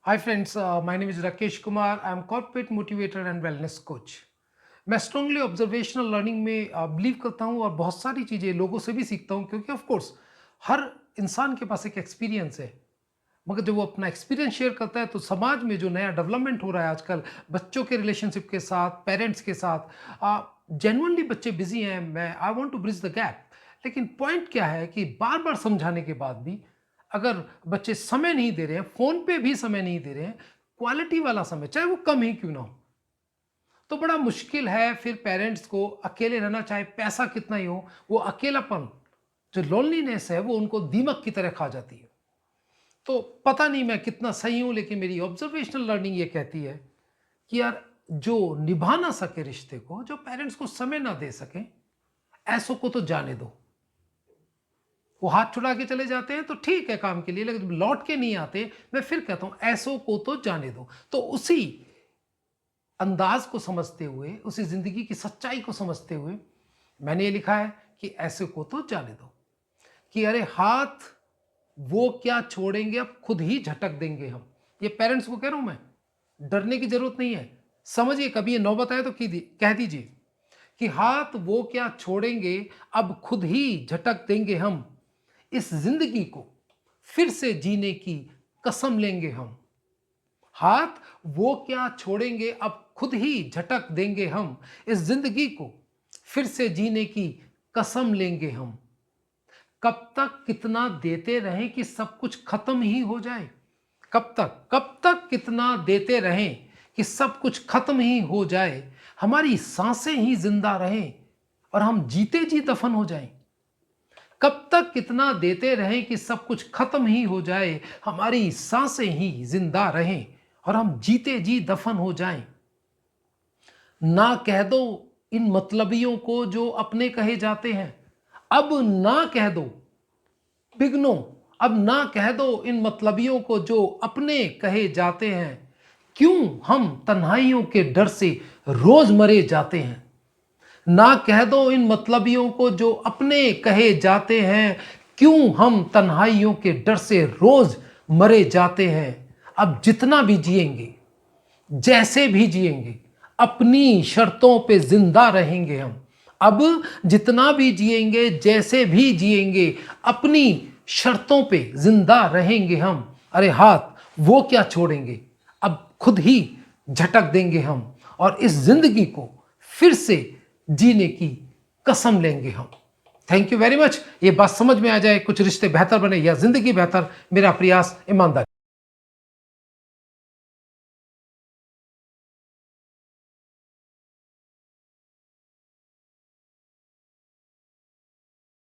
Hi friends, my name is Rakesh Kumar. I am corporate motivator and wellness coach. मैं strongly observational learning में believe करता हूँ और बहुत सारी चीज़ें लोगों से भी सीखता हूँ क्योंकि ऑफ कोर्स हर इंसान के पास एक एक्सपीरियंस है। मगर जब वो अपना एक्सपीरियंस शेयर करता है तो समाज में जो नया डेवलपमेंट हो रहा है आजकल बच्चों के रिलेशनशिप के साथ, पेरेंट्स के साथ, जेन्युइनली बच्चे बिजी हैं। मैं I want to bridge the gap. लेकिन पॉइंट क्या है कि बार बार समझाने के बाद भी अगर बच्चे समय नहीं दे रहे हैं, फ़ोन पे भी समय नहीं दे रहे हैं, क्वालिटी वाला समय चाहे वो कम ही क्यों ना हो, तो बड़ा मुश्किल है फिर पेरेंट्स को अकेले रहना, चाहे पैसा कितना ही हो। वो अकेलापन, जो लोनलीनेस है, वो उनको दीमक की तरह खा जाती है। तो पता नहीं मैं कितना सही हूँ, लेकिन मेरी ऑब्जर्वेशनल लर्निंग ये कहती है कि यार, जो निभा ना सके रिश्ते को, जो पेरेंट्स को समय ना दे सके, ऐसों को तो जाने दो। वो हाथ छुड़ा के चले जाते हैं तो ठीक है काम के लिए, लेकिन लौट के नहीं आते। मैं फिर कहता हूं ऐसों को तो जाने दो। तो उसी अंदाज को समझते हुए, उसी जिंदगी की सच्चाई को समझते हुए मैंने ये लिखा है कि ऐसे को तो जाने दो। कि अरे हाथ वो क्या छोड़ेंगे, अब खुद ही झटक देंगे हम। ये पेरेंट्स को कह रहा हूं मैं, डरने की जरूरत नहीं है। समझिए, कभी ये नौबत आए तो कह दीजिए कि हाथ वो क्या छोड़ेंगे, अब खुद ही झटक देंगे हम। इस जिंदगी को फिर से जीने की कसम लेंगे हम। हाथ वो क्या छोड़ेंगे, अब खुद ही झटक देंगे हम। इस जिंदगी को फिर से जीने की कसम लेंगे हम। कब तक कितना देते रहें कि सब कुछ खत्म ही हो जाए? कब तक कितना देते रहें कि सब कुछ खत्म ही हो जाए? हमारी सांसें ही जिंदा रहें और हम जीते जी दफन हो जाएं। कब तक कितना देते रहें कि सब कुछ खत्म ही हो जाए? हमारी सांसें ही जिंदा रहें और हम जीते जी दफन हो जाएं। ना कह दो इन मतलबियों को जो अपने कहे जाते हैं, अब ना कह दो बिगनो, अब ना कह दो इन मतलबियों को जो अपने कहे जाते हैं। क्यों हम तन्हाइयों के डर से रोज मरे जाते हैं? ना कह दो इन मतलबियों को जो अपने कहे जाते हैं। क्यों हम तन्हाइयों के डर से रोज मरे जाते हैं? अब जितना भी जिएंगे, जैसे भी जिएंगे, अपनी शर्तों पे जिंदा रहेंगे हम। अब जितना भी जिएंगे, जैसे भी जिएंगे, अपनी शर्तों पे जिंदा रहेंगे हम। अरे हाथ वो क्या छोड़ेंगे, अब खुद ही झटक देंगे हम और इस जिंदगी को फिर से जीने की कसम लेंगे हम। Thank you very much. ये बात समझ में आ जाए, कुछ रिश्ते बेहतर बने या जिंदगी बेहतर, मेरा प्रयास ईमानदारी।